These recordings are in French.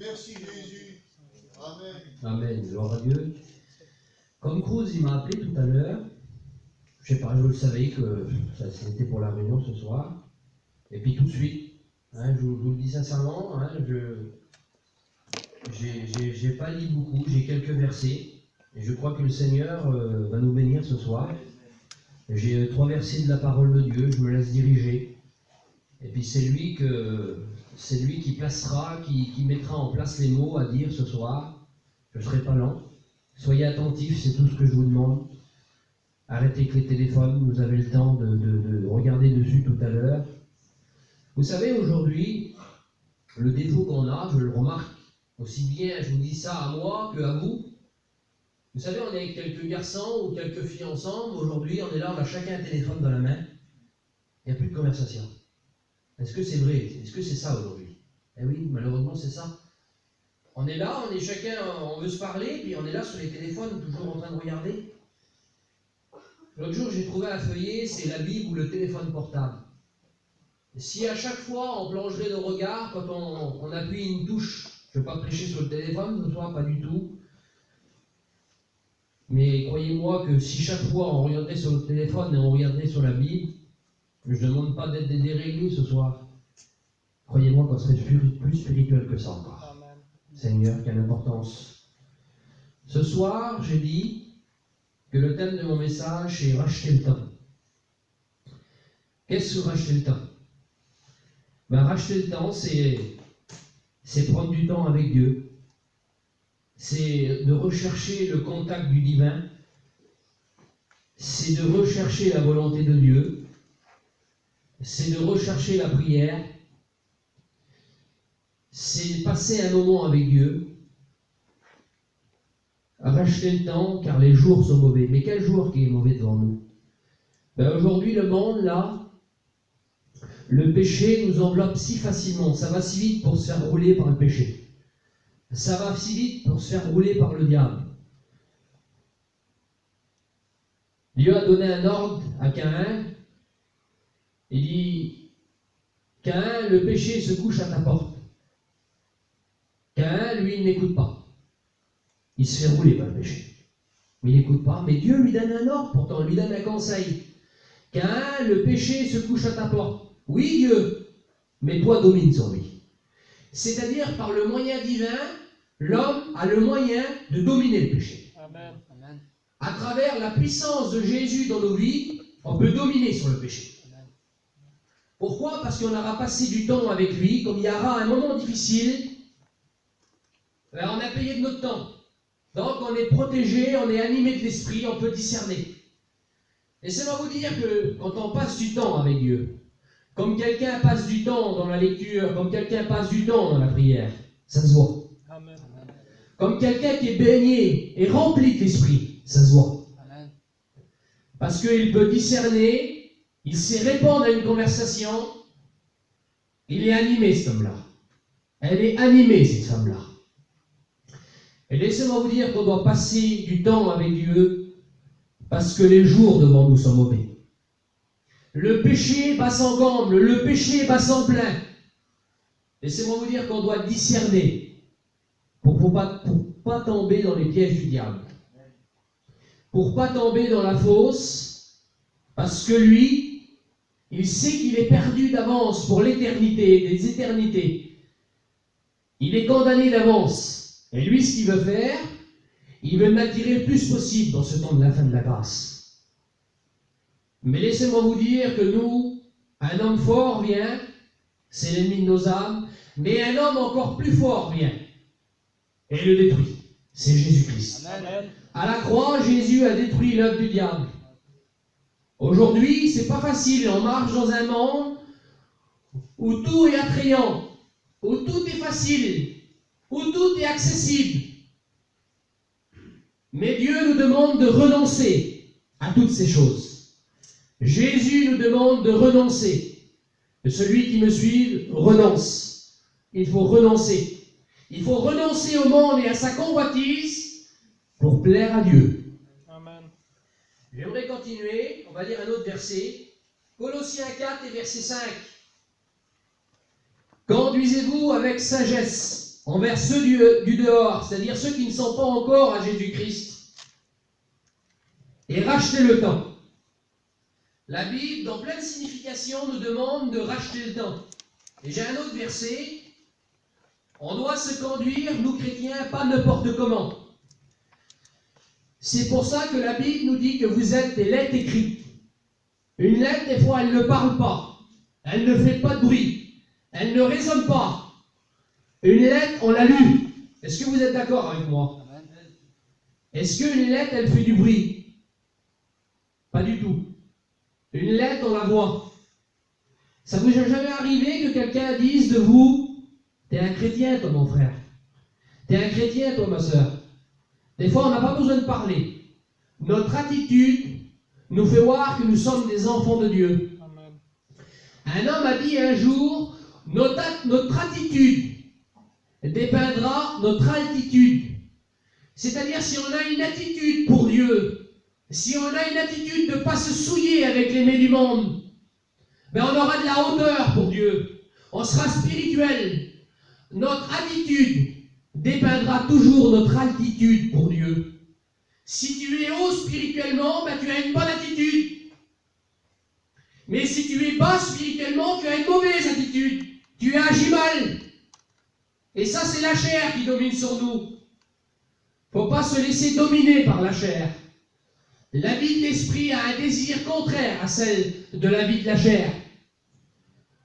Merci Jésus. Amen. Amen. Gloire à Dieu. Comme Cruz, il m'a appelé tout à l'heure. Je sais pas, je le savais que c'était pour la réunion ce soir. Et puis tout de suite, hein, je vous le dis sincèrement, hein, j'ai pas lu beaucoup, j'ai quelques versets. Et je crois que le Seigneur va nous bénir ce soir. J'ai 3 versets de la parole de Dieu, je me laisse diriger. Et puis c'est lui qui placera, qui mettra en place les mots à dire ce soir. Je ne serai pas lent. Soyez attentifs, c'est tout ce que je vous demande. Arrêtez avec les téléphones, vous avez le temps de regarder dessus tout à l'heure. Vous savez, aujourd'hui, le défaut qu'on a, je le remarque, aussi bien, je vous dis ça à moi que à vous. Vous savez, on est avec quelques garçons ou quelques filles ensemble. Aujourd'hui, on est là, on a chacun un téléphone dans la main. Il n'y a plus de conversation. Est-ce que c'est vrai? Est-ce que c'est ça aujourd'hui? Eh oui, malheureusement, c'est ça. On est là, on est chacun, on veut se parler, puis on est là sur les téléphones, toujours en train de regarder. L'autre jour, j'ai trouvé un feuillet, c'est la Bible ou le téléphone portable. Et si à chaque fois, on plongerait nos regards, quand on appuie une touche, je ne vais pas prêcher sur le téléphone ce soir, pas du tout. Mais croyez-moi que si chaque fois, on regardait sur le téléphone et on regardait sur la Bible, je ne demande pas d'être déréglés ce soir. Croyez-moi qu'on serait plus spirituel que ça encore. Amen. Seigneur, quelle importance. Ce soir, j'ai dit que le thème de mon message est racheter le temps. Qu'est-ce que racheter le temps? Racheter le temps, c'est prendre du temps avec Dieu. C'est de rechercher le contact du divin. C'est de rechercher la volonté de Dieu. C'est de rechercher la prière. C'est passer un moment avec Dieu. Racheter le temps, car les jours sont mauvais. Mais quel jour qui est mauvais devant nous? Aujourd'hui, le monde, là, le péché nous enveloppe si facilement. Ça va si vite pour se faire rouler par le péché. Ça va si vite pour se faire rouler par le diable. Dieu a donné un ordre à Caïn. Il dit, Caïn, le péché se couche à ta porte. Caïn, lui, il n'écoute pas. Il se fait rouler par le péché. Mais il n'écoute pas. Mais Dieu lui donne un ordre, pourtant, il lui donne un conseil. Caïn, le péché se couche à ta porte. Oui, Dieu, mais toi domine sur lui. C'est-à-dire, par le moyen divin, l'homme a le moyen de dominer le péché. Amen. Amen. À travers la puissance de Jésus dans nos vies, on peut dominer sur le péché. Amen. Pourquoi? Parce qu'on aura passé du temps avec lui. Comme il y aura un moment difficile, on a payé de notre temps. Donc on est protégé, on est animé de l'esprit, on peut discerner. Laissez-moi vous dire que quand on passe du temps avec Dieu, comme quelqu'un passe du temps dans la lecture, comme quelqu'un passe du temps dans la prière, ça se voit. Amen. Comme quelqu'un qui est baigné et rempli de l'esprit, ça se voit. Amen. Parce qu'il peut discerner, il sait répondre à une conversation, il est animé cet homme-là. Elle est animée cette femme-là. Et laissez-moi vous dire qu'on doit passer du temps avec Dieu parce que les jours devant nous sont mauvais. Le péché bat sans comble, le péché bat sans plein. Laissez-moi vous dire qu'on doit discerner pour pas tomber dans les pièges du diable. Pour pas tomber dans la fosse, parce que lui, il sait qu'il est perdu d'avance pour l'éternité, des éternités. Il est condamné d'avance. Et lui, ce qu'il veut faire, il veut m'attirer le plus possible dans ce temps de la fin de la grâce. Mais laissez-moi vous dire que nous, un homme fort vient, c'est l'ennemi de nos âmes, mais un homme encore plus fort vient et le détruit. C'est Jésus-Christ. Amen. À la croix, Jésus a détruit l'œuvre du diable. Aujourd'hui, c'est pas facile. On marche dans un monde où tout est attrayant, où tout est facile, où tout est accessible. Mais Dieu nous demande de renoncer à toutes ces choses. Jésus nous demande de renoncer. Celui qui me suit renonce. Il faut renoncer. Il faut renoncer au monde et à sa convoitise pour plaire à Dieu. Amen. J'aimerais continuer. On va lire un autre verset. Colossiens 4 et verset 5. Conduisez-vous avec sagesse, envers ceux du dehors, c'est-à-dire ceux qui ne sont pas encore à Jésus-Christ, et racheter le temps. La Bible, dans plein de significations, nous demande de racheter le temps. Et j'ai un autre verset. On doit se conduire, nous chrétiens, pas n'importe comment. C'est pour ça que la Bible nous dit que vous êtes des lettres écrites. Une lettre, des fois, elle ne parle pas. Elle ne fait pas de bruit. Elle ne résonne pas. Une lettre, on l'a lue. Est-ce que vous êtes d'accord avec moi? Est-ce qu'une lettre, elle fait du bruit? Pas du tout. Une lettre, on la voit. Ça vous est jamais arrivé que quelqu'un dise de vous, t'es un chrétien, toi, mon frère. T'es un chrétien, toi, ma soeur. Des fois, on n'a pas besoin de parler. Notre attitude nous fait voir que nous sommes des enfants de Dieu. Amen. Un homme a dit un jour, notre attitude dépeindra notre altitude. C'est-à-dire, si on a une attitude pour Dieu, si on a une attitude de ne pas se souiller avec les mets du monde, ben on aura de la hauteur pour Dieu. On sera spirituel. Notre attitude dépeindra toujours notre altitude pour Dieu. Si tu es haut spirituellement, ben tu as une bonne attitude. Mais si tu es bas spirituellement, tu as une mauvaise attitude. Tu agis mal. Et ça, c'est la chair qui domine sur nous. Il ne faut pas se laisser dominer par la chair. La vie de l'esprit a un désir contraire à celle de la vie de la chair.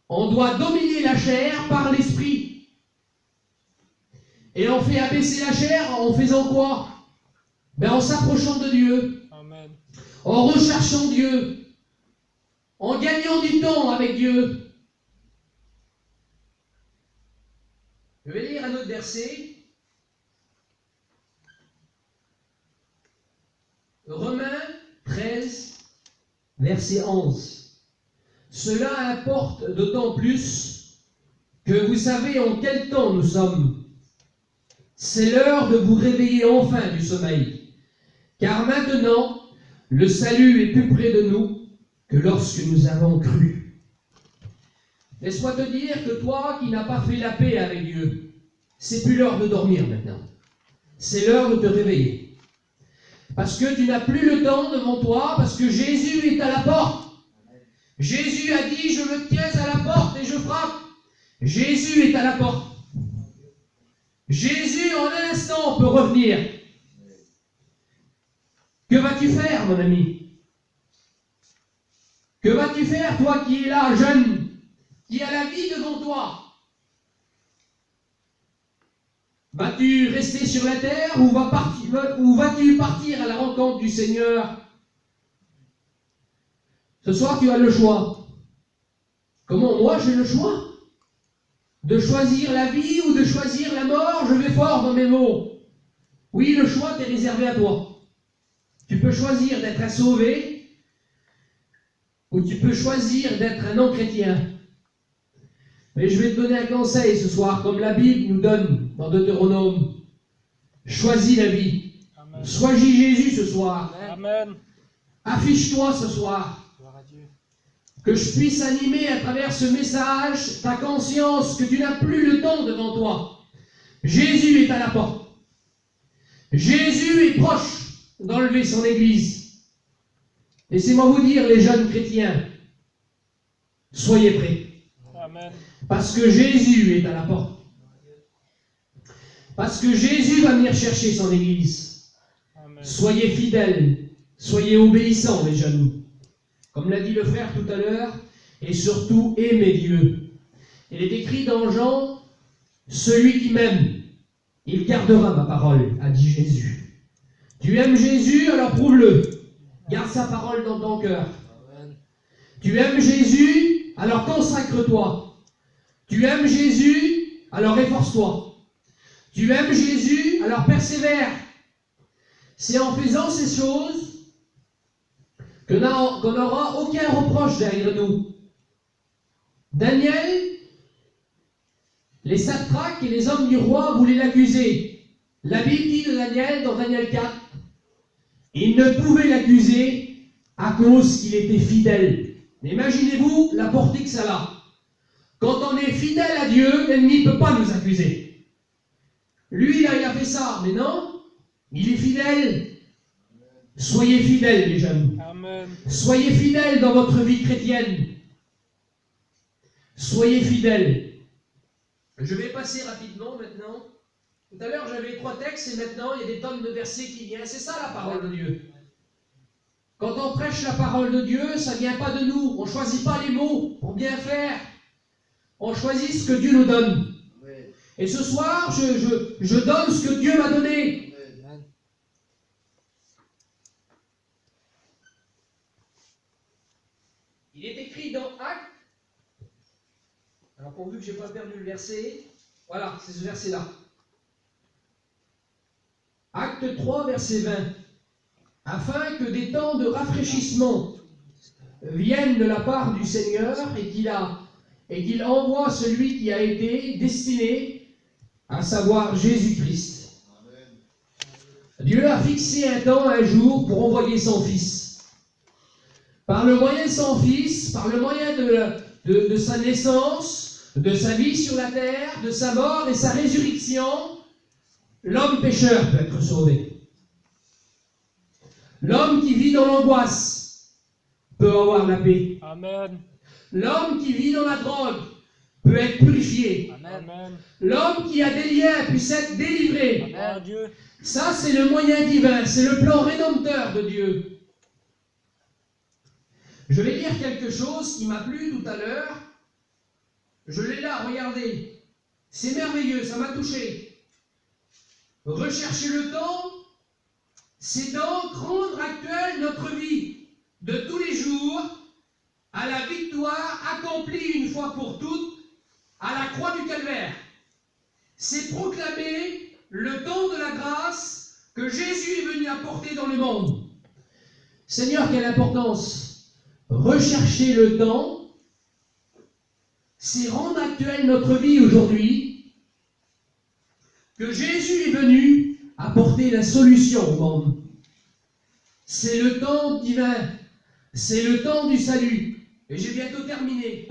On doit dominer la chair par l'esprit. Et on fait abaisser la chair en faisant quoi? Ben en s'approchant de Dieu. Amen. En recherchant Dieu. En gagnant du temps avec Dieu. Je vais lire un autre verset. Romains 13, verset 11. Cela importe d'autant plus que vous savez en quel temps nous sommes. C'est l'heure de vous réveiller enfin du sommeil. Car maintenant, le salut est plus près de nous que lorsque nous avons cru. Laisse-moi te dire que toi qui n'as pas fait la paix avec Dieu, c'est plus l'heure de dormir maintenant. C'est l'heure de te réveiller. Parce que tu n'as plus le temps devant toi, parce que Jésus est à la porte. Jésus a dit, je me tiens à la porte et je frappe. Jésus est à la porte. Jésus, en un instant, peut revenir. Que vas-tu faire, mon ami? Que vas-tu faire, toi qui es là, jeune, qui a la vie devant toi? Vas-tu rester sur la terre ou vas-tu partir à la rencontre du Seigneur? Ce soir, tu as le choix. Comment moi j'ai le choix? De choisir la vie ou de choisir la mort? Je vais fort dans mes mots. Oui, le choix t'est réservé à toi. Tu peux choisir d'être un sauvé ou tu peux choisir d'être un non-chrétien. Mais je vais te donner un conseil ce soir, comme la Bible nous donne dans Deutéronome. Choisis la vie. Amen. Sois Jésus ce soir. Amen. Affiche-toi ce soir. Gloire à Dieu. Que je puisse animer à travers ce message ta conscience que tu n'as plus le temps devant toi. Jésus est à la porte. Jésus est proche d'enlever son Église. Laissez-moi vous dire, les jeunes chrétiens, soyez prêts. Amen. Parce que Jésus est à la porte. Parce que Jésus va venir chercher son Église. Amen. Soyez fidèles, soyez obéissants, les jeunes. Comme l'a dit le frère tout à l'heure, et surtout aimez Dieu. Il est écrit dans Jean, celui qui m'aime, il gardera ma parole, a dit Jésus. Tu aimes Jésus, alors prouve-le. Garde sa parole dans ton cœur. Amen. Tu aimes Jésus, alors consacre-toi. Tu aimes Jésus, alors efforce-toi. Tu aimes Jésus, alors persévère. C'est en faisant ces choses qu'on n'aura aucun reproche derrière nous. Daniel, les satraques et les hommes du roi voulaient l'accuser. La Bible dit de Daniel, dans Daniel 4, ils ne pouvaient l'accuser à cause qu'il était fidèle. Imaginez-vous la portée que ça a. Quand on est fidèle à Dieu, l'ennemi ne peut pas nous accuser. Lui, là, il a fait ça, mais non, il est fidèle. Soyez fidèles, les jeunes. Amen. Soyez fidèles dans votre vie chrétienne. Soyez fidèles. Je vais passer rapidement maintenant. Tout à l'heure, j'avais 3 textes et maintenant, il y a des tonnes de versets qui viennent. C'est ça la parole de Dieu. Quand on prêche la parole de Dieu, ça ne vient pas de nous. On ne choisit pas les mots pour bien faire. On choisit ce que Dieu nous donne. Et ce soir, je donne ce que Dieu m'a donné. Il est écrit dans Actes. Alors pourvu que je n'ai pas perdu le verset. Voilà, c'est ce verset-là. Acte 3, verset 20. Afin que des temps de rafraîchissement viennent de la part du Seigneur et qu'il envoie celui qui a été destiné, à savoir Jésus-Christ. Dieu a fixé un temps, un jour, pour envoyer son Fils. Par le moyen de son Fils, par le moyen de sa naissance, de sa vie sur la terre, de sa mort et sa résurrection, l'homme pécheur peut être sauvé. L'homme qui vit dans l'angoisse peut avoir la paix. Amen. L'homme qui vit dans la drogue peut être purifié. Amen. L'homme qui a des liens puisse être délivré. Gloire à Dieu. Ça, c'est le moyen divin, c'est le plan rédempteur de Dieu. Je vais lire quelque chose qui m'a plu tout à l'heure. Je l'ai là, regardez. C'est merveilleux, ça m'a touché. Rechercher le temps, c'est donc rendre actuelle notre vie de tous les jours à la victoire accomplie une fois pour toutes à la croix du Calvaire. C'est proclamer le don de la grâce que Jésus est venu apporter dans le monde. Seigneur, quelle importance! Rechercher le temps, c'est rendre actuelle notre vie aujourd'hui, que Jésus est venu apporter la solution au monde. C'est le temps divin, c'est le temps du salut. Et j'ai bientôt terminé.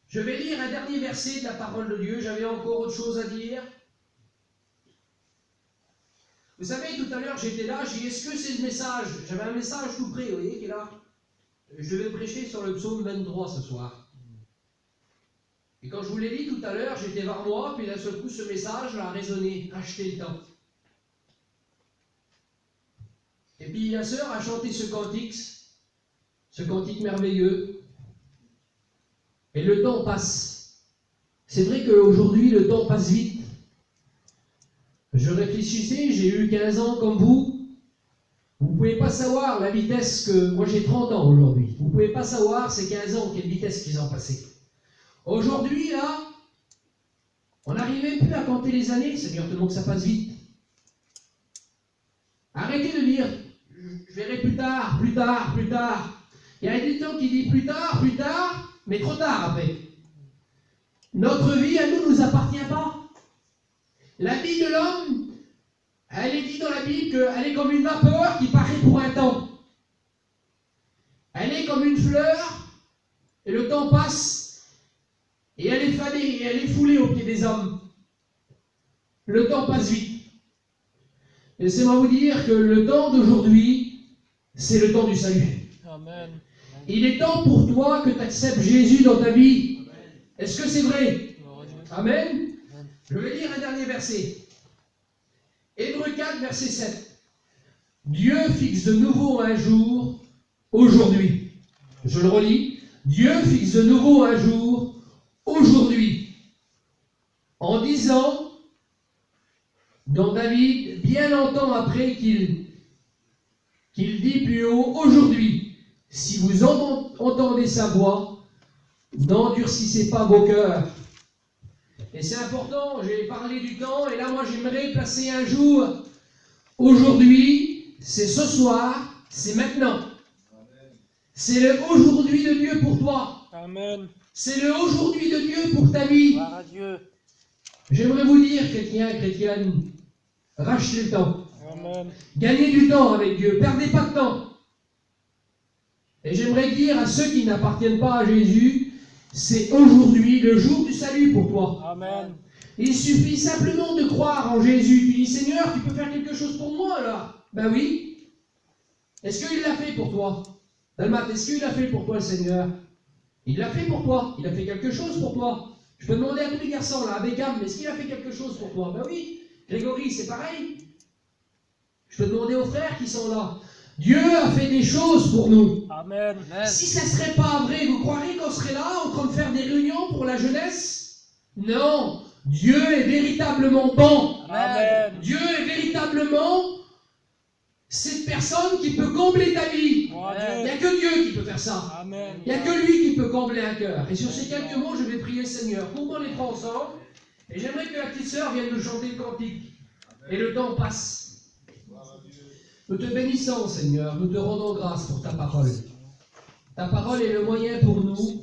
Je vais lire un dernier verset de la parole de Dieu. J'avais encore autre chose à dire. Vous savez, tout à l'heure, j'étais là, j'ai dit, est-ce que c'est le message? J'avais un message tout près, vous voyez, qui est là. Je devais prêcher sur le psaume 23 ce soir. Et quand je vous l'ai dit tout à l'heure, j'étais vers moi, puis d'un seul coup, ce message a résonné, acheter le temps. Et puis la sœur a chanté ce cantique merveilleux. Et le temps passe. C'est vrai qu'aujourd'hui, le temps passe vite. Je réfléchissais, j'ai eu 15 ans comme vous. Vous ne pouvez pas savoir la vitesse que... Moi, j'ai 30 ans aujourd'hui. Vous ne pouvez pas savoir ces 15 ans, quelle vitesse qu'ils ont passé. Aujourd'hui, là, on n'arrive même plus à compter les années, Seigneur, tellement que ça passe vite. Arrêtez de dire, je verrai plus tard, plus tard, plus tard. Il y a des temps qui disent plus tard, mais trop tard après. Notre vie à nous appartient pas. La vie de l'homme, elle est dit dans la Bible qu'elle est comme une vapeur qui paraît pour un temps. Elle est comme une fleur, et le temps passe, et elle est fanée, et elle est foulée aux pieds des hommes. Le temps passe vite. Laissez-moi vous dire que le temps d'aujourd'hui, c'est le temps du salut. Amen. Il est temps pour toi que tu acceptes Jésus dans ta vie. Est-ce que c'est vrai? Amen. Je vais lire un dernier verset. Hébreux 4, verset 7. Dieu fixe de nouveau un jour, aujourd'hui. Je le relis. Dieu fixe de nouveau un jour, aujourd'hui. En disant, dans David, bien longtemps après qu'il dit plus haut, aujourd'hui, si vous entendez sa voix, n'endurcissez pas vos cœurs. Et c'est important, j'ai parlé du temps, et là moi j'aimerais placer un jour. Aujourd'hui, c'est ce soir, c'est maintenant. C'est le aujourd'hui de Dieu pour toi. Amen. C'est le aujourd'hui de Dieu pour ta vie. Gloire à Dieu. J'aimerais vous dire, chrétiens, chrétiennes, rachetez le temps. Amen. Gagnez du temps avec Dieu, perdez pas de temps. Et j'aimerais dire à ceux qui n'appartiennent pas à Jésus, c'est aujourd'hui le jour du salut pour toi. Amen. Il suffit simplement de croire en Jésus. Tu dis, Seigneur, tu peux faire quelque chose pour moi alors? Ben oui. Est-ce qu'il l'a fait pour toi? Dalmat, est-ce qu'il l'a fait pour toi, le Seigneur? Il l'a fait pour toi. Il a fait quelque chose pour toi. Je peux demander à tous les garçons, là, à Beckham, est-ce qu'il a fait quelque chose pour toi? Ben oui. Grégory, c'est pareil. Je peux demander aux frères qui sont là. Dieu a fait des choses pour nous. Amen. Si ça ne serait pas vrai, vous croiriez qu'on serait là en train de faire des réunions pour la jeunesse? Non. Dieu est véritablement bon. Amen. Dieu est véritablement cette personne qui peut combler ta vie. Il n'y a que Dieu qui peut faire ça. Amen. Il n'y a que lui qui peut combler un cœur. Et sur ces quelques mots, je vais prier le Seigneur. Couvrons les trois ensemble. Et j'aimerais que la petite sœur vienne nous chanter le cantique. Et le temps passe. Nous te bénissons, Seigneur. Nous te rendons grâce pour ta parole. Ta parole est le moyen pour nous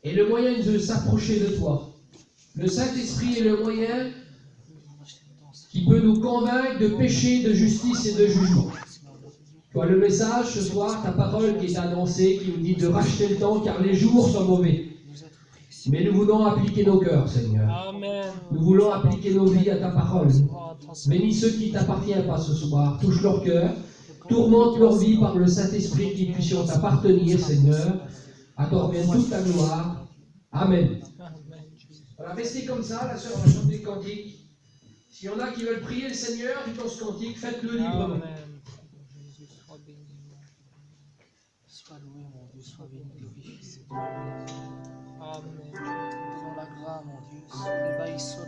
et le moyen de s'approcher de toi. Le Saint-Esprit est le moyen qui peut nous convaincre de péché, de justice et de jugement. Tu as le message ce soir, ta parole qui est annoncée, qui nous dit de racheter le temps car les jours sont mauvais. Mais nous voulons appliquer nos cœurs, Seigneur. Amen. Nous voulons appliquer nos vies à ta parole. Bénis ceux qui ne t'appartiennent pas ce soir. Touche leur cœur. Tourmente leur vie par le Saint-Esprit, qu'ils puissent t'appartenir, Seigneur. À toi revienne toute ta gloire. Amen. Voilà, restez comme ça, la sœur va chanter le cantique. S'il y en a qui veulent prier le Seigneur du temps ce cantique, faites-le librement. Amen. Jésus, sois béni. Sois loué, mon Dieu, sois béni, glorifié. Amen. Faisons la gloire, mon Dieu. Amen. Sois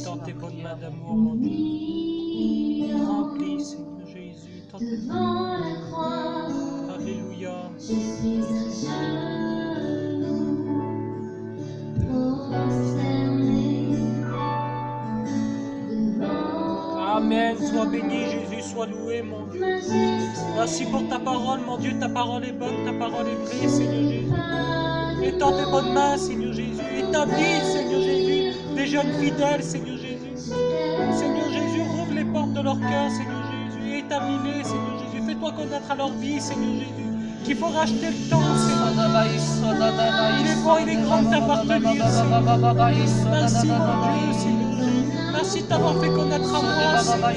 dans tes bonnes mains d'amour, mon Dieu. Remplis, Seigneur Jésus, tant tes bonnes mains. Alléluia. Je suis à genoux, prosterné devant Amen. Sois béni, Jésus, sois loué, mon Dieu. Merci pour ta parole, mon Dieu. Ta parole est bonne, ta parole est vraie, Seigneur Jésus. Étends tes bonnes mains, Seigneur Jésus. Établis, Seigneur Jésus, des jeunes fidèles, Seigneur Jésus. Seigneur Jésus, rouvre les portes de leur cœur, Seigneur Jésus. Établis-les, Seigneur Jésus. Fais-toi connaître à leur vie, Seigneur Jésus. Qu'il faut racheter le temps, Seigneur. Il est bon, il est grand de t'appartenir, Seigneur. Merci, mon Dieu, Seigneur Jésus. Merci de t'avoir fait connaître à moi, Seigneur.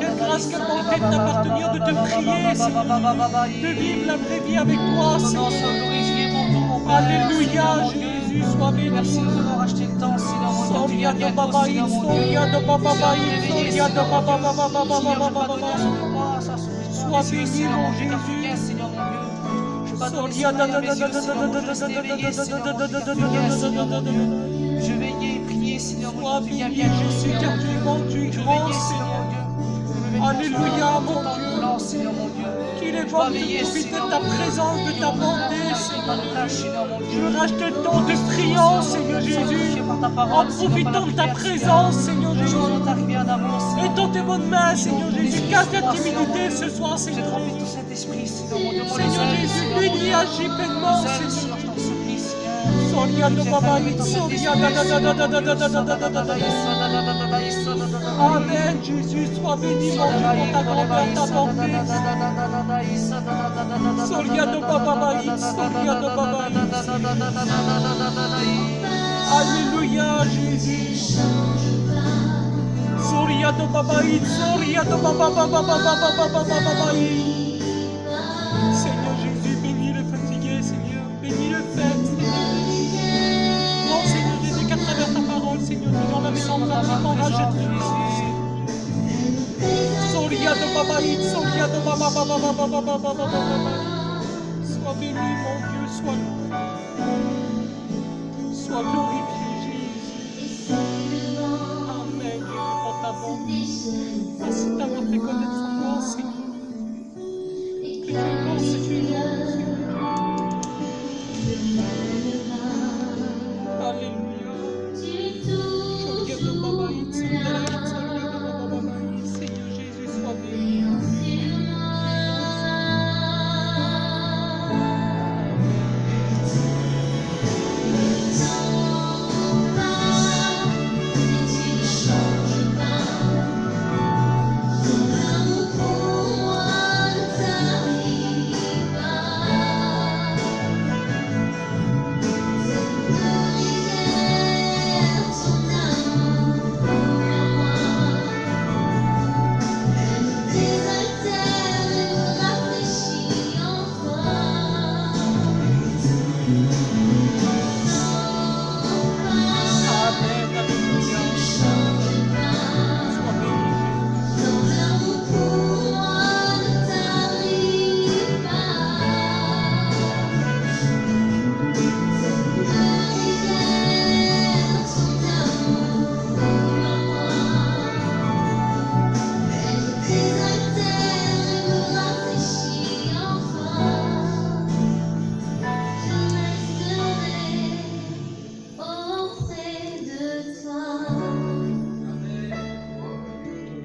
Quelle grâce, quelle bonté de t'appartenir, de te prier, Seigneur Jésus. De vivre la vraie vie avec toi, Seigneur. Alléluia, Jésus, sois béni. Merci de nous racheter le temps, Seigneur. Soria de babaï, soria de babaï, soria de babaï. Sois béni, mon Jésus. Soria Je veillais et prier, Seigneur. Sois béni, Jésus, car tu es bon, tu es grand, Seigneur. Alléluia, mon Dieu. Qu'il est bon de profiter de ta présence, de ta bonté, Seigneur. Je veux racheter le temps de priant, Seigneur Jésus, en profitant de ta présence, Seigneur Jésus. Étends tes bonnes mains, Seigneur Jésus. Casse la timidité ce soir, Seigneur Jésus. Seigneur Jésus, bénis, agis pleinement, Seigneur. Soria de babaï, soria Amen, Jésus, sois béni, mon Dieu, pour ta grandeur, ta bonté. Soria de babaï, soria de babaï. Alléluia, Jésus. Soria de babaï, soria de babaï. Seigneur Jésus, bénis le fatigué, Seigneur, bénis le faible, Seigneur Jésus. Non, Seigneur Jésus, qu'à travers ta parole, Seigneur, nous dans la maison de la vie, rachète Jésus. Soria de babaï, soria de babaï. Sois béni, mon Dieu, sois loué. Sois glorifié, Jésus. Amen, Jésus, pour ta bonté. Merci d'avoir fait connaître son nom, Seigneur.